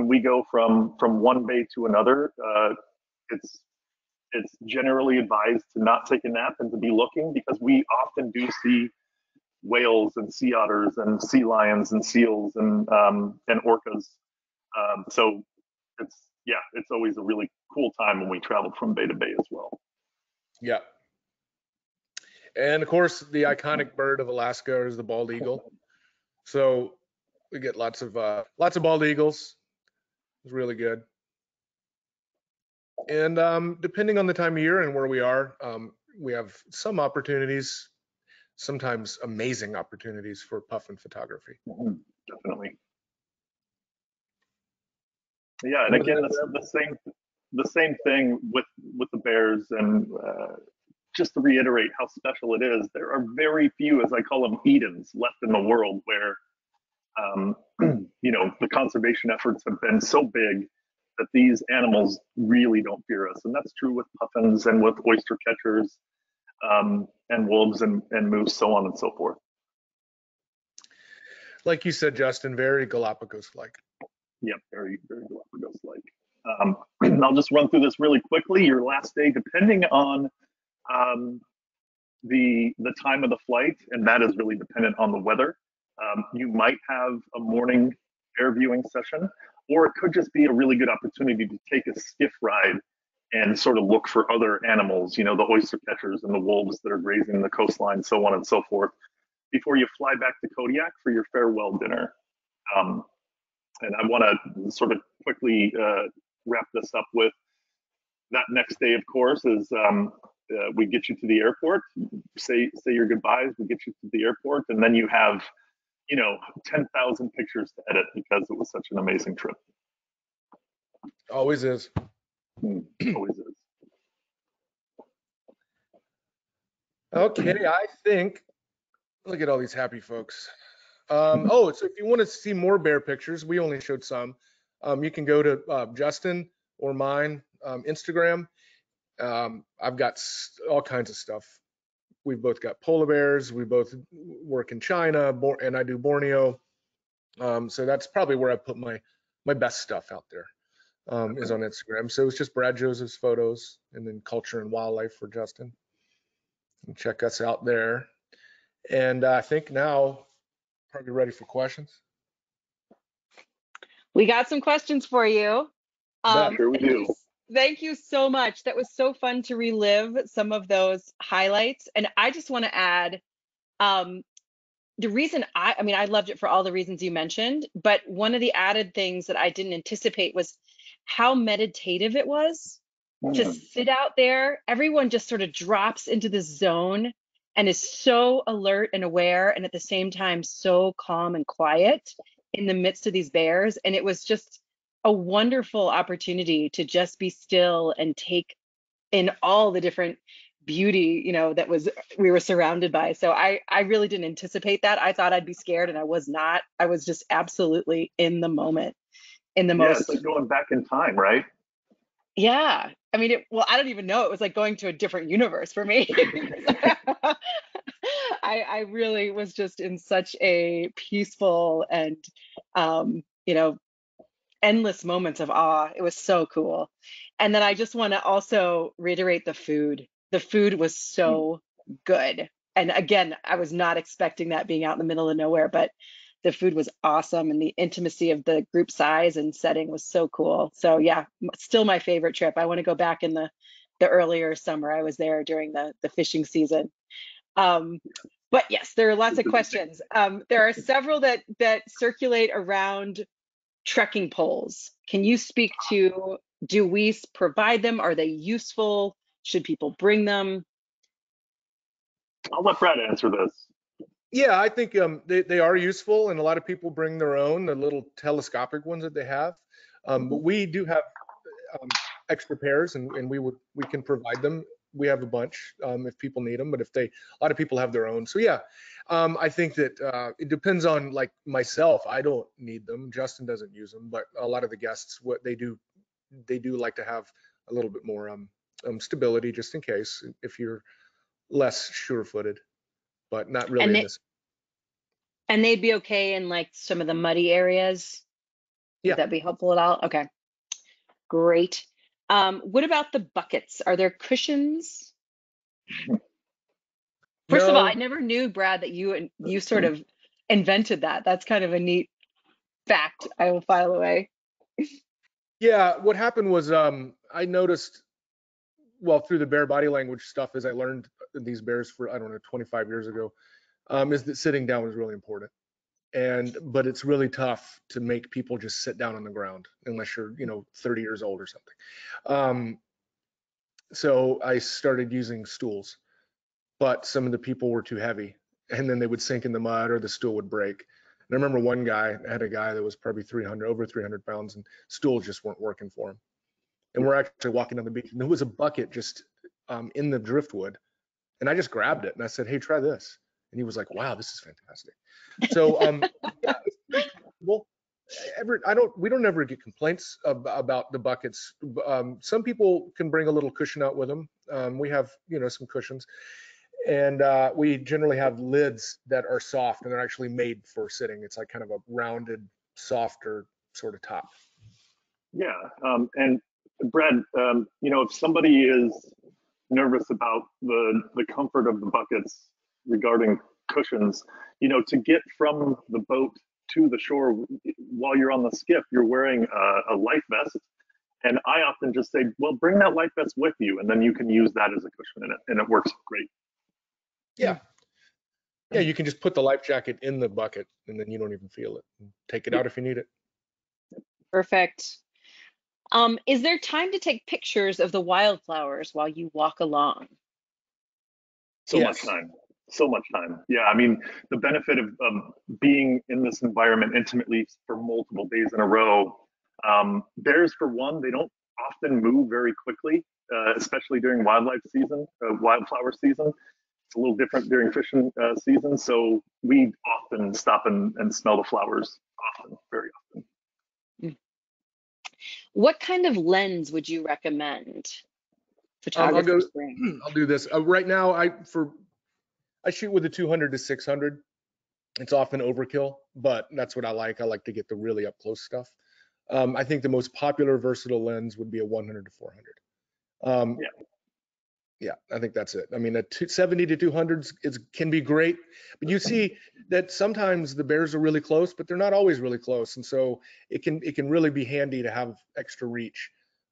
we go from one bay to another, it's generally advised to not take a nap and to be looking, because we often do see whales and sea otters and sea lions and seals and orcas. So it's always a really cool time when we travel from bay to bay as well. Yeah. And of course, the iconic bird of Alaska is the bald eagle. So we get lots of bald eagles. It's really good. And depending on the time of year and where we are, we have some opportunities, sometimes amazing opportunities for puffin photography. Definitely. Yeah, and again, the same thing with the bears. And just to reiterate how special it is, there are very few, as I call them, Edens left in the world where the conservation efforts have been so big that these animals really don't fear us. And that's true with puffins and with oyster catchers, and wolves and moose, so on and so forth. Like you said, Justin, very Galapagos-like. Yep, very, very Galapagos-like. I'll just run through this really quickly. Your last day, depending on the time of the flight, and that is really dependent on the weather, you might have a morning air viewing session, or it could just be a really good opportunity to take a skiff ride and sort of look for other animals, the oyster catchers and the wolves that are grazing the coastline, so on and so forth, before you fly back to Kodiak for your farewell dinner. And I want to sort of quickly wrap this up with that next day, of course, is we get you to the airport, say your goodbyes, we get you to the airport, and then you have 10,000 pictures to edit because it was such an amazing trip. Always is. Always is. Okay, I think, look at all these happy folks. So if you want to see more bear pictures, we only showed some. You can go to Justin or mine Instagram. I've got all kinds of stuff. We've both got polar bears. We both work in China, and I do Borneo. So that's probably where I put my best stuff out there, is on Instagram. So it's just Brad Joseph's photos, and then culture and wildlife for Justin. And check us out there. And I think now probably ready for questions. We got some questions for you. Sure we do. Thank you so much. That was so fun to relive some of those highlights. And I just want to add, the reason I loved it for all the reasons you mentioned, but one of the added things that I didn't anticipate was how meditative it was. to sit out there. Everyone just sort of drops into this zone and is so alert and aware, and at the same time so calm and quiet in the midst of these bears. And it was just a wonderful opportunity to just be still and take in all the different beauty, you know, that was we were surrounded by. So I really didn't anticipate that. I thought I'd be scared, and I was not. I was just absolutely in the moment, in the Yeah, it's most. like going back in time, right? Yeah, I mean, well, I don't even know. It was like going to a different universe for me. I really was just in such a peaceful and, you know, endless moments of awe. It was so cool. And then I just want to also reiterate the food. The food was so good. And again, I was not expecting that being out in the middle of nowhere, but the food was awesome, and the intimacy of the group size and setting was so cool. So yeah, still my favorite trip. I want to go back in the earlier summer. I was there during the fishing season. Um, but yes, there are lots of questions. There are several that circulate around trekking poles. Can you speak to, do we provide them? Are they useful? Should people bring them? I'll let Brad answer this. Yeah, I think they are useful, and a lot of people bring their own, the little telescopic ones that they have. But we do have extra pairs, and we can provide them. We have a bunch if people need them, but a lot of people have their own. So yeah, I think that it depends on, like myself. I don't need them. Justin doesn't use them, but a lot of the guests, what they do like to have a little bit more stability, just in case if you're less sure-footed, but not really And in they, this. and they'd be okay in like some of the muddy areas. Would Yeah. that be helpful at all? Okay, great. What about the buckets? Are there cushions? First of all, I No. never knew, Brad, that you sort of invented that. That's kind of a neat fact. I will file away. Yeah. What happened was I noticed, well, through the bear body language stuff, as I learned these bears for, I don't know, 25 years ago, is that sitting down is really important. But it's really tough to make people just sit down on the ground unless you're, 30 years old or something. Um, so I started using stools, but some of the people were too heavy, and then they would sink in the mud or the stool would break. And I remember one guy had a guy that was probably over 300 pounds, and stools just weren't working for him. And we're actually walking on the beach, and there was a bucket just in the driftwood, and I just grabbed it and I said, "Hey, try this." And he was like, "Wow, this is fantastic." So yeah, it's pretty comfortable. We don't ever get complaints about the buckets. Some people can bring a little cushion out with them. We have, some cushions, and we generally have lids that are soft and they're actually made for sitting. It's like kind of a rounded, softer sort of top. Yeah, and Brad, if somebody is nervous about the comfort of the buckets regarding cushions, to get from the boat to the shore while you're on the skiff, you're wearing a life vest. And I often just say, well, bring that life vest with you, and then you can use that as a cushion in it, and it works great. Yeah. Yeah, you can just put the life jacket in the bucket and then you don't even feel it. Take it out if you need it. Perfect. Is there time to take pictures of the wildflowers while you walk along? So much Yes. time. So much time. Yeah, I mean, the benefit of being in this environment intimately for multiple days in a row. Bears, for one, they don't often move very quickly, especially during wildflower season. It's a little different during fishing season. So we often stop and smell the flowers often, very often. What kind of lens would you recommend I'll go. photographers bring? I'll do this. Right now, I shoot with a 200 to 600. It's often overkill, but that's what I like. I like to get the really up close stuff. I think the most popular versatile lens would be a 100 to 400. Yeah. Yeah, I think that's it. I mean, 70 to 200s can be great, but you see that sometimes the bears are really close, but they're not always really close, and so it can really be handy to have extra reach.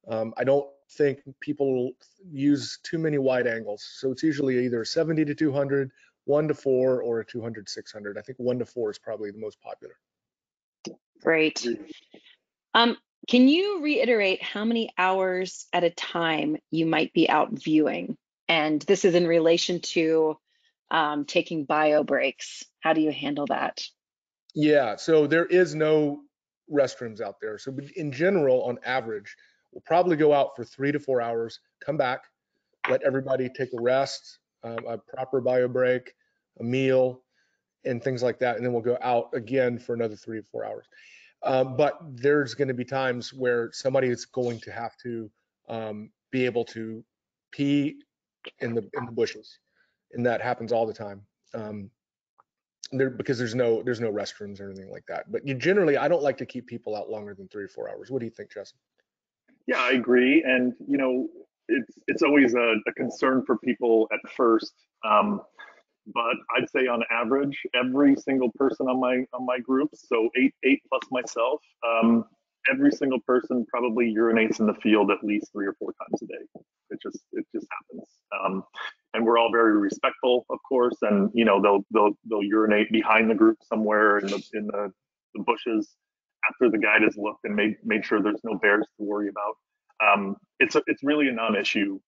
I don't think people use too many wide angles, so it's usually either 70 to 200, 1 to 4, or a 200 600. I think 1 to 4 is probably the most popular. Great. Can you reiterate how many hours at a time you might be out viewing? And this is in relation to taking bio breaks. How do you handle that? Yeah, so there is no restrooms out there. So in general, on average, we'll probably go out for 3 to 4 hours, come back, let everybody take a rest, a proper bio break, a meal, and things like that. And then we'll go out again for another 3 to 4 hours. But there's going to be times where somebody is going to have to be able to pee in the bushes, and that happens all the time. Because there's no restrooms or anything like that. But generally, I don't like to keep people out longer than 3 or 4 hours. What do you think, Justin? Yeah, I agree. And it's always a concern for people at first. But I'd say on average, every single person on my group, so eight plus myself, every single person probably urinates in the field at least 3 or 4 times a day. It just happens. And we're all very respectful, of course, and they'll urinate behind the group somewhere in the bushes after the guide has looked and made sure there's no bears to worry about. It's really a non-issue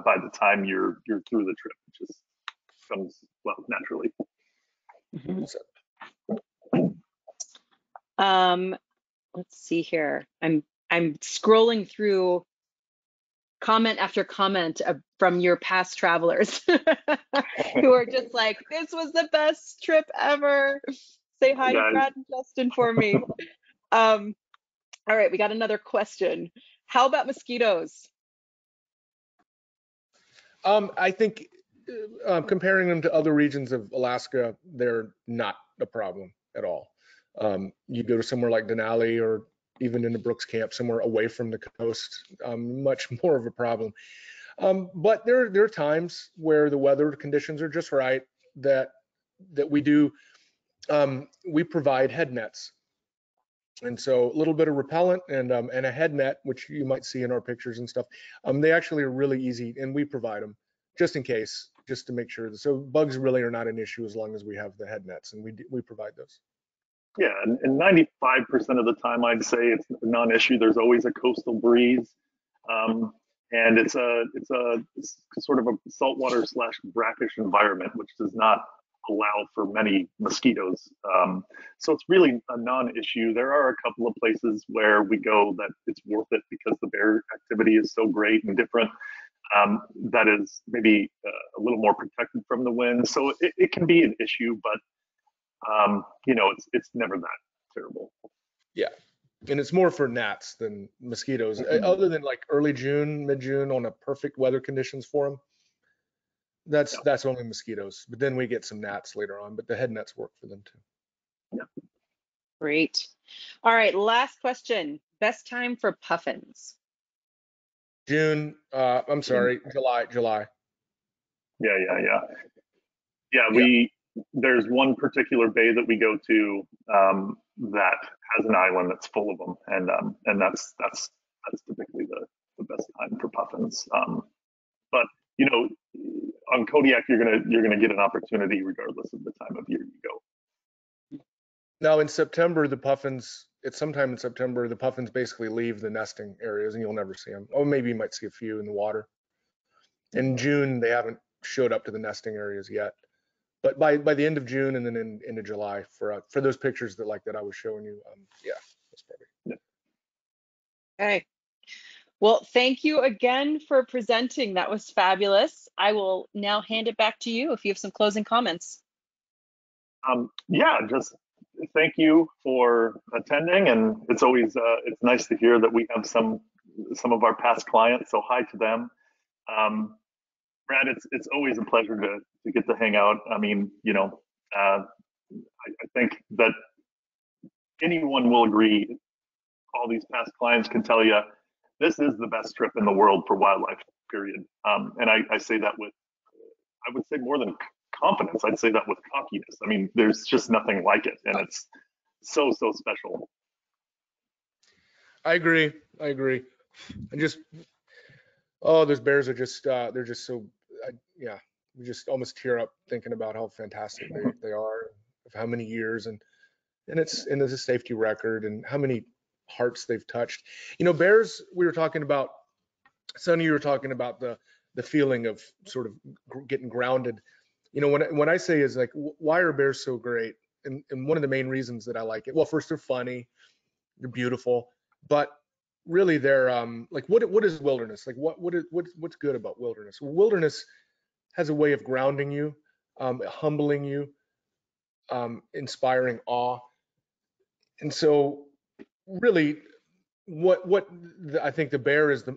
by the time you're through the trip. It just comes well naturally. Mhm. Let's see here. I'm scrolling through comment after comment from your past travelers who are just like, this was the best trip ever. Say hi to Guys, Brad and Justin for me. All right, we got another question. How about mosquitoes? I think comparing them to other regions of Alaska, they're not a problem at all. You go to somewhere like Denali or even in the Brooks Camp, somewhere away from the coast, much more of a problem. But there are times where the weather conditions are just right that we do. We provide head nets, and so a little bit of repellent and a head net, which you might see in our pictures and stuff. They actually are really easy, and we provide them just in case, just to make sure. So bugs really are not an issue as long as we have the head nets, and we provide those. yeah, and 95% of the time, I'd say it's a non-issue. There's always a coastal breeze, and it's sort of a saltwater / brackish environment, which does not allow for many mosquitoes. So it's really a non-issue. There are a couple of places where we go that it's worth it because the bear activity is so great and different. That is maybe a little more protected from the wind, so it can be an issue, but it's never that terrible. Yeah, and it's more for gnats than mosquitoes. Other than like early June, mid-June, on a perfect weather conditions for them, Yeah. that's only mosquitoes. But then we get some gnats later on. But the head nets work for them too. Yeah. Great. All right, last question. Best time for puffins? June. I'm sorry, July. Yeah. Yeah. There's one particular bay that we go to that has an island that's full of them, and that's typically the best time for puffins. But you know, on Kodiak, you're gonna get an opportunity regardless of the time of year you go. Now in September, it's sometime in September, the puffins basically leave the nesting areas and you'll never see them. Oh, maybe you might see a few in the water. In June, they haven't showed up to the nesting areas yet. But by the end of June and then into July for those pictures that I was showing you, yeah, that's probably. Yeah. Okay. Well, thank you again for presenting. That was fabulous. I will now hand it back to you if you have some closing comments. Yeah, just thank you for attending, and it's always it's nice to hear that we have some of our past clients. So hi to them. Brad, it's always a pleasure to get to hang out. I mean, I think that anyone will agree. All these past clients can tell you this is the best trip in the world for wildlife. Period. And I say that with, I would say more than confidence. I'd say that with cockiness. I mean, there's just nothing like it, and it's so special. I agree. I just, oh, those bears are just, they're just so, yeah, you just almost tear up thinking about how fantastic they are, of how many years and it's a safety record and how many hearts they've touched. You know, bears, we were talking about, Sonny, you were talking about the feeling of sort of getting grounded. You know, when I say is like, why are bears so great? And one of the main reasons that I like it, well, first, they're funny, they're beautiful, but really they're like, what is wilderness? Like what's good about wilderness? Wilderness has a way of grounding you, humbling you, inspiring awe. And so really I think the bear is the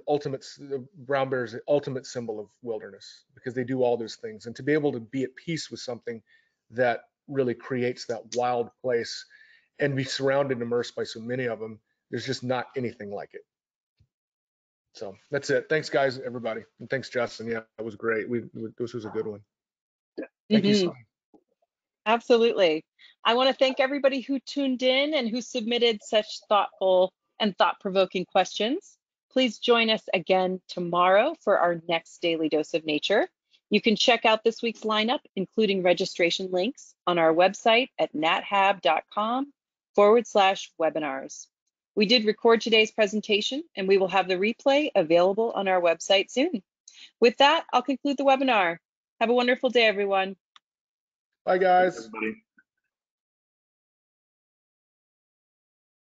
brown bear is the ultimate symbol of wilderness, because they do all those things. And to be able to be at peace with something that really creates that wild place and be surrounded and immersed by so many of them, there's just not anything like it. So that's it. Thanks, guys, everybody. And thanks, Justin. Yeah, that was great. This was a good one. Thank you, Sonny. Absolutely. I want to thank everybody who tuned in and who submitted such thoughtful and thought-provoking questions. Please join us again tomorrow for our next Daily Dose of Nature. You can check out this week's lineup, including registration links, on our website at nathab.com/webinars. We did record today's presentation, and we will have the replay available on our website soon. With that, I'll conclude the webinar. Have a wonderful day, everyone. Bye, guys. Thanks, everybody.